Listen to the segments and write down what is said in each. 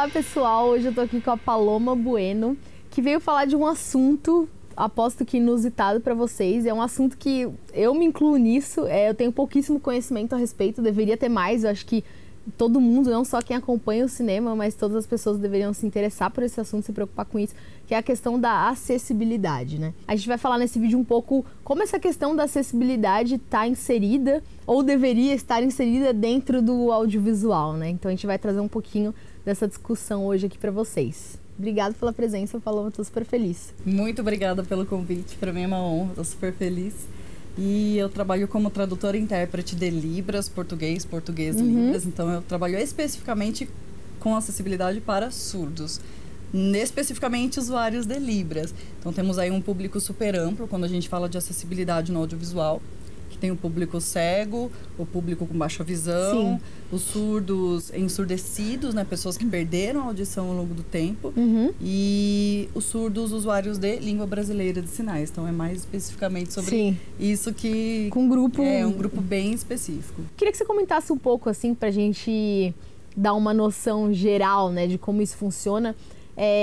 Olá, pessoal! Hoje eu tô aqui com a Paloma Bueno, que veio falar de um assunto, aposto que inusitado para vocês. É um assunto que eu me incluo nisso, eu tenho pouquíssimo conhecimento a respeito, deveria ter mais. Eu acho que todo mundo, não só quem acompanha o cinema, mas todas as pessoas deveriam se interessar por esse assunto, se preocupar com isso, que é a questão da acessibilidade, né? A gente vai falar nesse vídeo um pouco como essa questão da acessibilidade está inserida ou deveria estar inserida dentro do audiovisual, né? Então a gente vai trazer um pouquinho dessa discussão hoje aqui para vocês. Obrigada pela presença, Paloma, tô super feliz. Muito obrigada pelo convite, para mim é uma honra, tô super feliz. E eu trabalho como tradutora e intérprete de Libras, português, Libras. Então eu trabalho especificamente com acessibilidade para surdos, especificamente usuários de Libras. Então temos aí um público super amplo quando a gente fala de acessibilidade no audiovisual, que tem o público cego, o público com baixa visão, os surdos ensurdecidos, né, pessoas que perderam a audição ao longo do tempo, e os surdos usuários de língua brasileira de sinais. Então é mais especificamente sobre isso que... Com um grupo... É, um grupo bem específico. Queria que você comentasse um pouco, assim, pra gente dar uma noção geral, né, de como isso funciona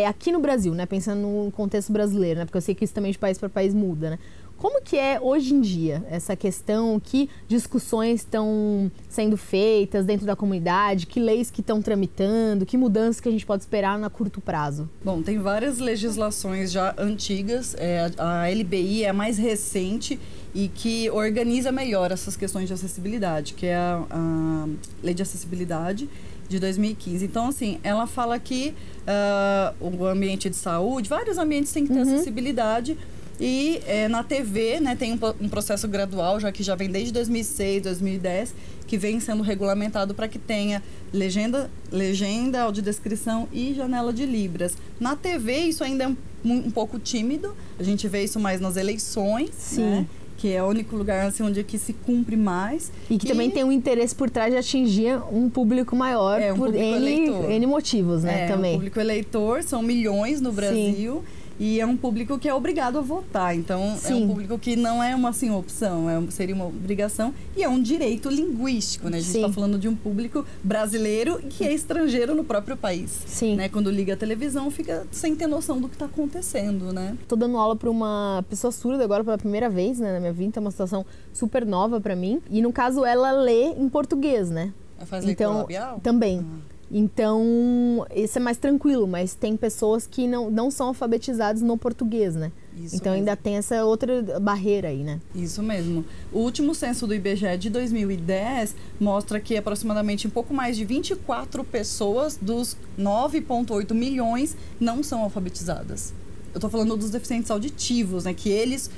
aqui no Brasil, né, pensando no contexto brasileiro, né, porque eu sei que isso também de país para país muda, né. Como que é hoje em dia essa questão, que discussões estão sendo feitas dentro da comunidade, que leis que estão tramitando, que mudanças que a gente pode esperar no curto prazo? Bom, tem várias legislações já antigas, a LBI é a mais recente e que organiza melhor essas questões de acessibilidade, que é a Lei de Acessibilidade de 2015. Então, assim, ela fala que o ambiente de saúde, vários ambientes têm que ter acessibilidade. E na TV, né, tem um processo gradual, já vem desde 2006, 2010, que vem sendo regulamentado para que tenha legenda, audiodescrição e janela de Libras. Na TV, isso ainda é um pouco tímido, a gente vê isso mais nas eleições, né, que é o único lugar assim, onde que se cumpre mais. E que também tem um interesse por trás de atingir um público maior, por N motivos, né, também. Um público eleitor, são milhões no Brasil. E é um público que é obrigado a votar. Então, é um público que não é uma assim, opção, seria uma obrigação. E é um direito linguístico, né? A gente está falando de um público brasileiro que é estrangeiro no próprio país. Né? Quando liga a televisão, fica sem ter noção do que está acontecendo, né? Tô dando aula para uma pessoa surda agora pela primeira vez, né, na minha vida. Então é uma situação super nova para mim. E, no caso, ela lê em português, né? Ela faz leitura labial? Também. Então, isso é mais tranquilo, mas tem pessoas que não são alfabetizadas no português, né? Isso então mesmo. Ainda tem essa outra barreira aí, né? Isso mesmo. O último censo do IBGE de 2010 mostra que aproximadamente um pouco mais de 24 pessoas dos 9,8 milhões não são alfabetizadas. Eu estou falando dos deficientes auditivos, né? Que eles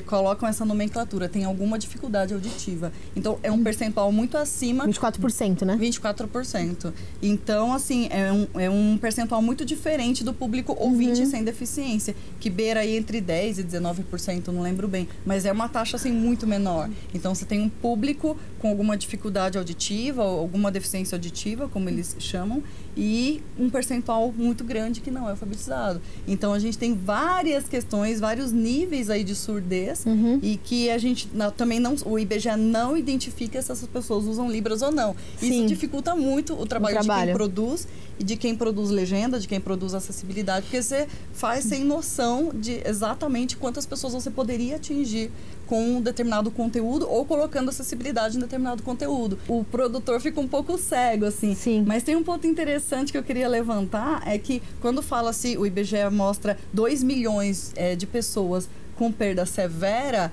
colocam essa nomenclatura, tem alguma dificuldade auditiva. Então, é um percentual muito acima... 24%, né? 24%. Então, assim, é um percentual muito diferente do público ouvinte sem deficiência, que beira aí entre 10% e 19%, não lembro bem. Mas é uma taxa, assim, muito menor. Então, você tem um público com alguma dificuldade auditiva, ou alguma deficiência auditiva, como eles chamam, e um percentual muito grande que não é alfabetizado. Então, a gente tem várias questões, vários níveis aí de surdez e que a gente também o IBGE não identifica se essas pessoas usam Libras ou não. Isso dificulta muito o trabalho de quem produz e de quem produz legenda, de quem produz acessibilidade, porque você faz sem noção de exatamente quantas pessoas você poderia atingir com um determinado conteúdo ou colocando acessibilidade em determinado conteúdo. O produtor fica um pouco cego, assim. Mas tem um ponto interessante que eu queria levantar, é que quando fala-se, o IBGE mostra 2 milhões de pessoas com perda severa,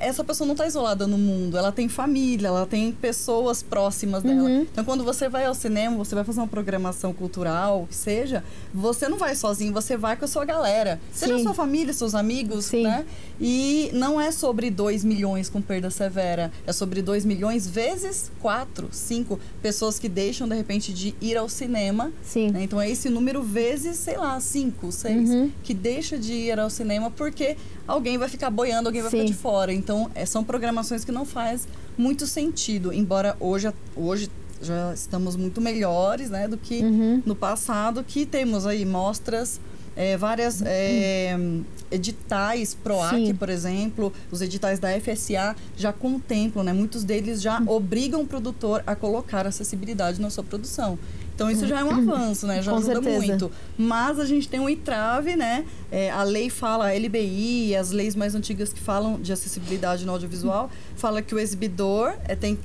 essa pessoa não está isolada no mundo, ela tem família, ela tem pessoas próximas dela. Então, quando você vai ao cinema, você vai fazer uma programação cultural, o que seja, você não vai sozinho, você vai com a sua galera. Seja a sua família, seus amigos, né? E não é sobre 2 milhões com perda severa, é sobre 2 milhões vezes 4, 5 pessoas que deixam, de repente, de ir ao cinema. Né? Então, é esse número vezes, sei lá, 5, 6, que deixa de ir ao cinema porque alguém vai ficar boiando, alguém vai ficar de fora. Então, são programações que não faz muito sentido, embora hoje já estamos muito melhores, né, do que no passado, que temos aí mostras, várias editais PROAC, por exemplo, os editais da FSA já contemplam, né, muitos deles já obrigam o produtor a colocar acessibilidade na sua produção. Então isso já é um avanço, né? Já Com ajuda certeza. muito. Mas a gente tem um entrave, né? A lei fala, a LBI, as leis mais antigas que falam de acessibilidade no audiovisual, fala que o exibidor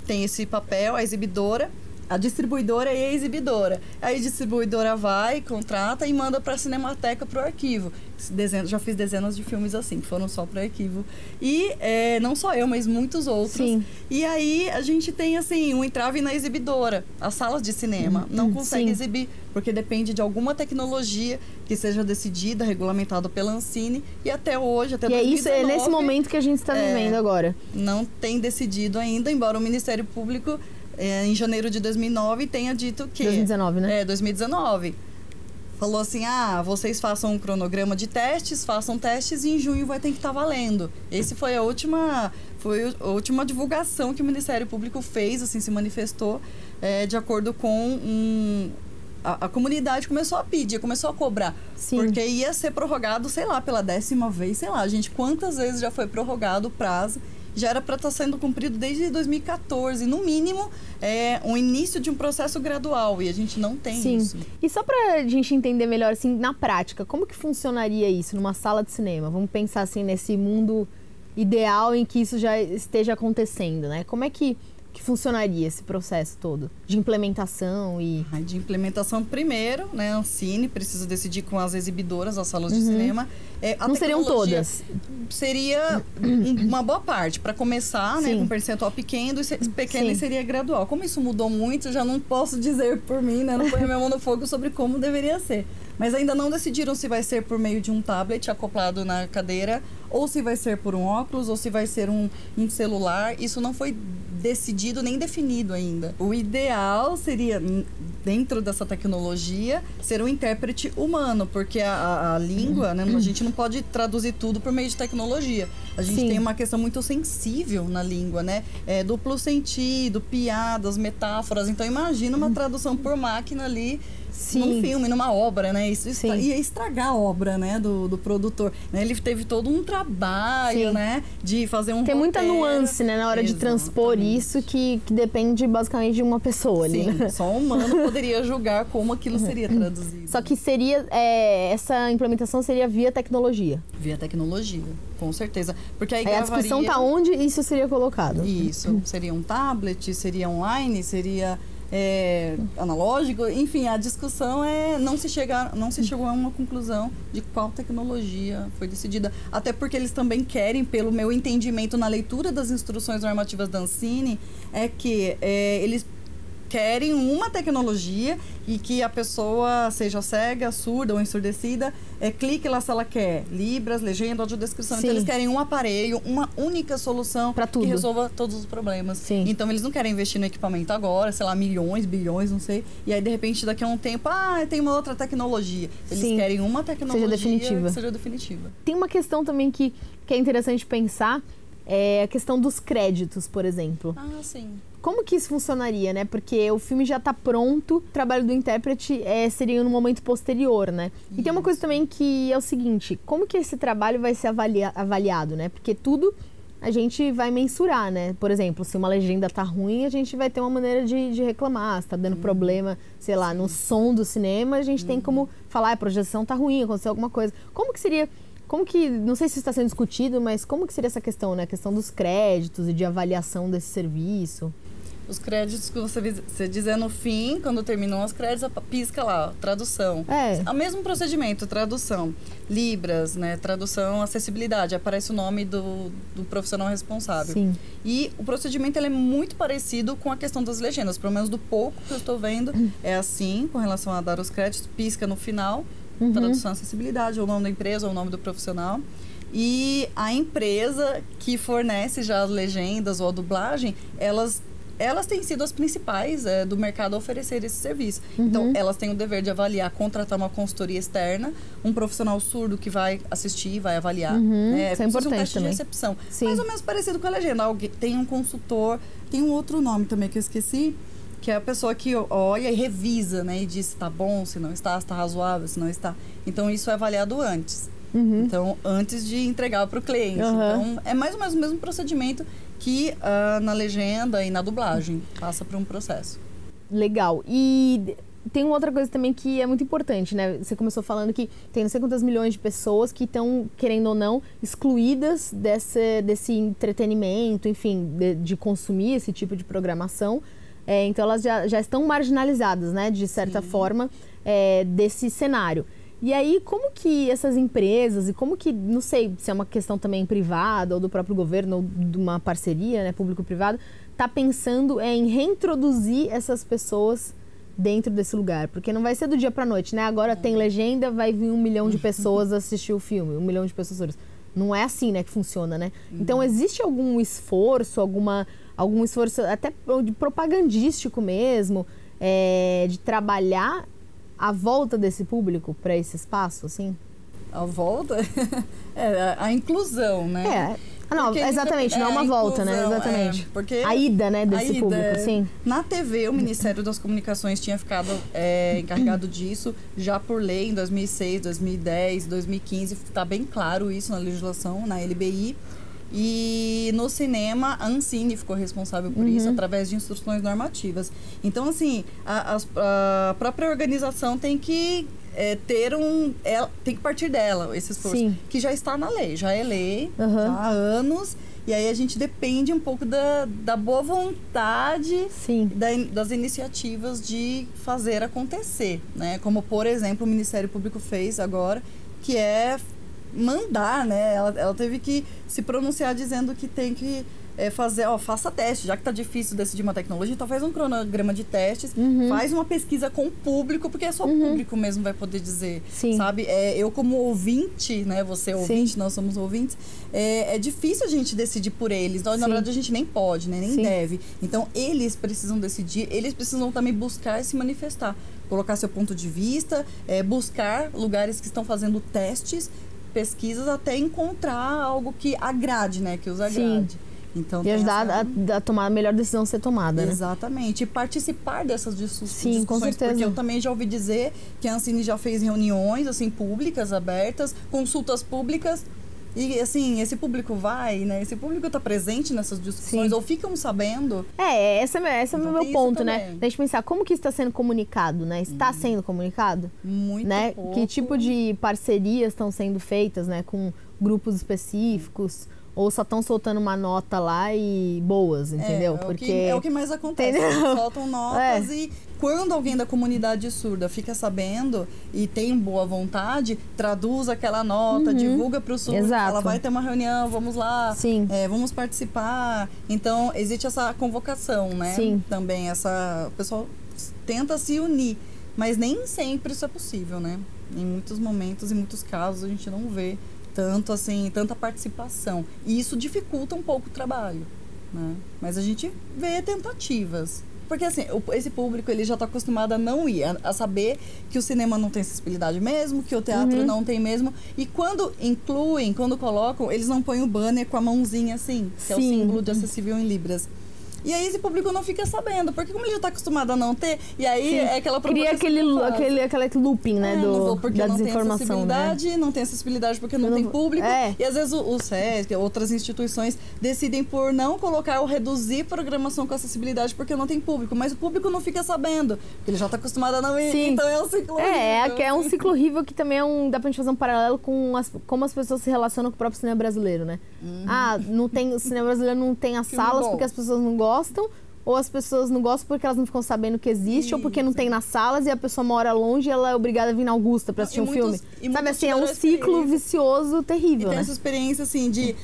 tem esse papel, a exibidora, a distribuidora e a exibidora. Aí a distribuidora vai, contrata e manda para a Cinemateca, para o arquivo. Já fiz dezenas de filmes assim, que foram só para arquivo. E não só eu, mas muitos outros. Sim. E aí a gente tem, assim, um entrave na exibidora. As salas de cinema não conseguem Sim. exibir, porque depende de alguma tecnologia que seja decidida, regulamentada pela Ancine. E até hoje, até 2019... E isso é nesse momento que a gente está vivendo agora. Não tem decidido ainda, embora o Ministério Público... em janeiro de 2009, tenha dito que... 2019, né? 2019. Falou assim, vocês façam um cronograma de testes, façam testes e em junho vai ter que estar valendo. Esse foi a última divulgação que o Ministério Público fez, assim, se manifestou, de acordo com a comunidade começou a pedir, começou a cobrar. Sim. Porque ia ser prorrogado, sei lá, pela 10ª vez, sei lá, gente, quantas vezes já foi prorrogado o prazo. Já era para estar sendo cumprido desde 2014, no mínimo, um início de um processo gradual, e a gente não tem isso. E só para a gente entender melhor, assim, na prática, como que funcionaria isso numa sala de cinema? Vamos pensar, assim, nesse mundo ideal em que isso já esteja acontecendo, né? Como é que funcionaria esse processo todo de implementação e... De implementação, primeiro, né? A Ancine precisa decidir com as exibidoras, as salas de cinema. Não seriam todas? Seria uma boa parte. Para começar, né? Com um percentual pequeno e seria gradual. Como isso mudou muito, eu já não posso dizer por mim, né? Não ponho a minha mão no fogo sobre como deveria ser. Mas ainda não decidiram se vai ser por meio de um tablet acoplado na cadeira, ou se vai ser por um óculos, ou se vai ser um celular. Isso não foi decidido nem definido ainda. O ideal seria, dentro dessa tecnologia, ser um intérprete humano, porque a língua, né, a gente não pode traduzir tudo por meio de tecnologia. A gente tem uma questão muito sensível na língua, né? Duplo sentido, piadas, metáforas. Então imagina uma tradução por máquina ali, num filme, numa obra, né? Isso ia estragar a obra, né, do produtor. Né? Ele teve todo um trabalho, né, de fazer um Tem muita roteiro. nuance, né, na hora de transpor isso, que depende basicamente de uma pessoa ali. Sim, só um humano poderia julgar como aquilo seria traduzido. Só que seria, essa implementação seria via tecnologia. Via tecnologia, com certeza. Porque aí a discussão está onde isso seria colocado. Isso, seria um tablet, seria online, seria... analógico, enfim, a discussão não se chegou a uma conclusão de qual tecnologia foi decidida, até porque eles também querem, pelo meu entendimento na leitura das instruções normativas da Ancine, que eles querem uma tecnologia e que a pessoa seja cega, surda ou ensurdecida, clique lá se ela quer Libras, legenda, audiodescrição. Então eles querem um aparelho, uma única solução que resolva todos os problemas. Sim. Então eles não querem investir no equipamento agora, sei lá, milhões, bilhões, não sei. E aí de repente daqui a um tempo, tem uma outra tecnologia. Eles querem uma tecnologia que seja definitiva. Tem uma questão também que é interessante pensar, a questão dos créditos, por exemplo. Sim. Como que isso funcionaria, né? Porque o filme já está pronto, o trabalho do intérprete seria no momento posterior, né? E tem uma coisa também que é o seguinte, como que esse trabalho vai ser avaliado, né? Porque tudo a gente vai mensurar, né? Por exemplo, se uma legenda tá ruim, a gente vai ter uma maneira de reclamar. Se tá dando problema, sei lá, no som do cinema, a gente tem como falar, a projeção tá ruim, aconteceu alguma coisa. Como que seria... não sei se está sendo discutido, mas como que seria essa questão, né? A questão dos créditos e de avaliação desse serviço. Os créditos que você diz no fim, quando terminam os créditos, pisca lá, tradução. O mesmo procedimento, tradução. Libras, né? Tradução, acessibilidade. Aparece o nome do profissional responsável. Sim. E o procedimento ele é muito parecido com a questão das legendas. Pelo menos do pouco que eu estou vendo, é assim, com relação a dar os créditos. Pisca no final, tradução, acessibilidade, ou o nome da empresa, ou o nome do profissional. E a empresa que fornece já as legendas ou a dublagem, elas têm sido as principais do mercado a oferecer esse serviço. Então, elas têm o dever de avaliar, contratar uma consultoria externa, um profissional surdo que vai assistir, vai avaliar. Isso é importante um teste também. de recepção. Sim. Mais ou menos parecido com a legenda. Tem um consultor, tem um outro nome também que eu esqueci, que é a pessoa que olha e revisa, né? E diz se está bom, se não está, se está razoável, se não está. Então, isso é avaliado antes. Então, antes de entregar para o cliente. Então, é mais ou menos o mesmo procedimento que na legenda e na dublagem passa por um processo. Legal. E tem uma outra coisa também que é muito importante, né? Você começou falando que tem não sei quantas milhões de pessoas que estão, querendo ou não, excluídas desse entretenimento, enfim, de consumir esse tipo de programação. Então elas já estão marginalizadas, né? De certa forma, desse cenário. E aí, como que essas empresas, e como que, não sei se é uma questão também privada, ou do próprio governo, ou de uma parceria, né, público-privado, está pensando em reintroduzir essas pessoas dentro desse lugar? Porque não vai ser do dia para noite, né? Agora tem legenda, vai vir 1 milhão de pessoas assistir o filme, 1 milhão de pessoas. Não é assim, né, que funciona, né? Então, existe algum esforço, algum esforço até de propagandístico mesmo, de trabalhar a volta desse público para esse espaço, assim? A volta? A inclusão, né? Não, exatamente, não é uma volta, né? Exatamente. Porque a ida, né, desse público, sim. Na TV, o Ministério das Comunicações tinha ficado encarregado disso já por lei em 2006, 2010, 2015. Está bem claro isso na legislação, na LBI. E no cinema, a Ancine ficou responsável por isso, através de instruções normativas. Então, assim, a própria organização tem que tem que partir dela, esse esforço. Sim. Que já está na lei, já é lei, já há anos. E aí a gente depende um pouco da boa vontade, das iniciativas de fazer acontecer, né? Como, por exemplo, o Ministério Público fez agora, que é mandar, né? Ela teve que se pronunciar dizendo que tem que faça teste, já que tá difícil decidir uma tecnologia, então faz um cronograma de testes, faz uma pesquisa com o público, porque é só o público mesmo vai poder dizer, sabe? Eu como ouvinte, né? Você é ouvinte, nós somos ouvintes, é difícil a gente decidir por eles, na verdade a gente nem pode, né? Nem deve. Então eles precisam decidir, eles precisam também buscar e se manifestar, colocar seu ponto de vista, buscar lugares que estão fazendo testes, pesquisas, até encontrar algo que agrade, né? Que os agrade. Então, e ajudar a tomar a melhor decisão a ser tomada, né? Exatamente. E participar dessas discussões. Sim, com certeza. Porque eu também já ouvi dizer que a Ancine já fez reuniões, assim, públicas, abertas, consultas públicas. E, assim, esse público vai, né? Esse público está presente nessas discussões, ou ficam sabendo. Esse é o meu ponto, né? Deixa eu pensar, como que está sendo comunicado, né? Está sendo comunicado? Muito pouco. Que tipo de parcerias estão sendo feitas, né? Com grupos específicos? Ou só estão soltando uma nota lá e boas, entendeu? Porque é o que mais acontece. Soltam notas e quando alguém da comunidade surda fica sabendo e tem boa vontade, traduz aquela nota, divulga para o surdo, ela vai ter uma reunião, vamos lá, vamos participar. Então, existe essa convocação, né? Também o pessoal tenta se unir, mas nem sempre isso é possível, né? Em muitos momentos, em muitos casos, a gente não vê tanta participação. E isso dificulta um pouco o trabalho, né? Mas a gente vê tentativas. Porque, assim, esse público, ele já está acostumado a não ir, a saber que o cinema não tem acessibilidade mesmo, que o teatro não tem mesmo. E quando incluem, quando colocam, eles não põem o banner com a mãozinha assim, que é o símbolo de acessível em Libras. E aí esse público não fica sabendo, porque como ele já está acostumado a não ter, e aí é aquela cria aquele looping, né, da desinformação, não tem acessibilidade porque não tem público, e às vezes o SESC, outras instituições decidem por não colocar ou reduzir programação com acessibilidade porque não tem público, mas o público não fica sabendo, porque ele já está acostumado a não ir, então é um ciclo horrível. É um ciclo horrível que também dá pra gente fazer um paralelo com como as pessoas se relacionam com o próprio cinema brasileiro, né? O cinema brasileiro não tem as salas porque as pessoas não gostam, ou as pessoas não gostam porque elas não ficam sabendo que existe, ou porque não tem nas salas e a pessoa mora longe e ela é obrigada a vir na Augusta pra assistir um filme. Sabe assim, é um ciclo vicioso terrível, e tem essa experiência assim de,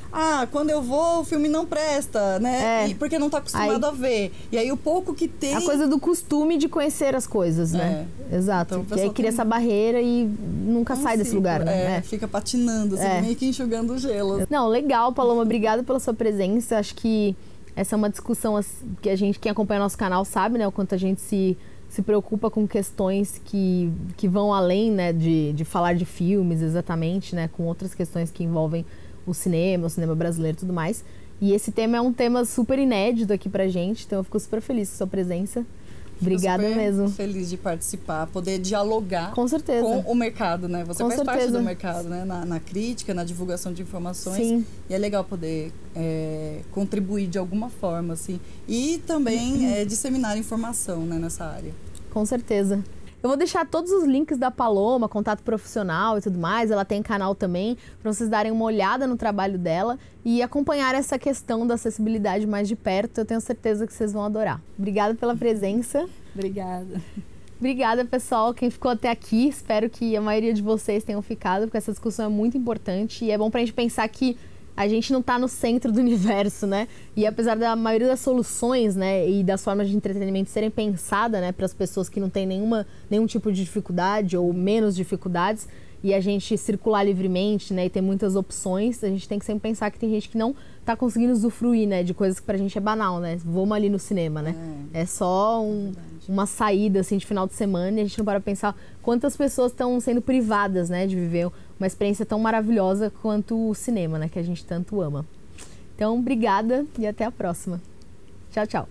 quando eu vou, o filme não presta, né? Porque não tá acostumado a ver. E aí o pouco que tem... A coisa do costume de conhecer as coisas, né? Exato. Então, e aí cria essa barreira e nunca sai desse lugar, né? Fica patinando, assim, meio que enxugando o gelo. Não, legal, Paloma. Obrigada pela sua presença. Acho que essa é uma discussão que quem acompanha nosso canal sabe, né? O quanto a gente se preocupa com questões que vão além, né? De falar de filmes, exatamente, né? Com outras questões que envolvem o cinema brasileiro e tudo mais. E esse tema é um tema super inédito aqui pra gente, então eu fico super feliz com a sua presença. Obrigada mesmo. Feliz de participar, poder dialogar com o mercado, né? Você faz parte do mercado, né? Na crítica, na divulgação de informações. Sim. E é legal poder contribuir de alguma forma, assim. E também disseminar informação, né, nessa área. Com certeza. Eu vou deixar todos os links da Paloma, contato profissional e tudo mais. Ela tem canal também, para vocês darem uma olhada no trabalho dela e acompanhar essa questão da acessibilidade mais de perto. Eu tenho certeza que vocês vão adorar. Obrigada pela presença. Obrigada. Obrigada, pessoal, quem ficou até aqui. Espero que a maioria de vocês tenham ficado, porque essa discussão é muito importante e é bom pra gente pensar que a gente não tá no centro do universo, né? E apesar da maioria das soluções, né, e das formas de entretenimento serem pensadas, né, para as pessoas que não têm nenhum tipo de dificuldade ou menos dificuldades, e a gente circular livremente, né, e ter muitas opções, a gente tem que sempre pensar que tem gente que não tá conseguindo usufruir, né, de coisas que pra gente é banal, né? Vamos ali no cinema, né? É só uma saída, assim, de final de semana e a gente não para pensar quantas pessoas estão sendo privadas, né, de viver uma experiência tão maravilhosa quanto o cinema, né, que a gente tanto ama. Então, obrigada e até a próxima. Tchau, tchau.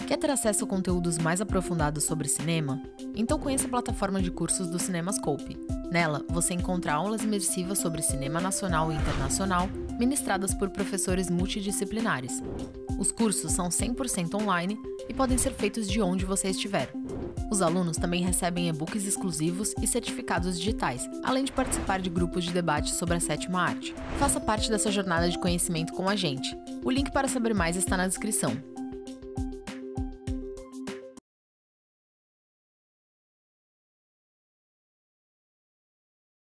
Quer ter acesso a conteúdos mais aprofundados sobre cinema? Então conheça a plataforma de cursos do CinemaScope. Nela, você encontra aulas imersivas sobre cinema nacional e internacional, ministradas por professores multidisciplinares. Os cursos são 100% online e podem ser feitos de onde você estiver. Os alunos também recebem e-books exclusivos e certificados digitais, além de participar de grupos de debate sobre a sétima arte. Faça parte dessa jornada de conhecimento com a gente. O link para saber mais está na descrição.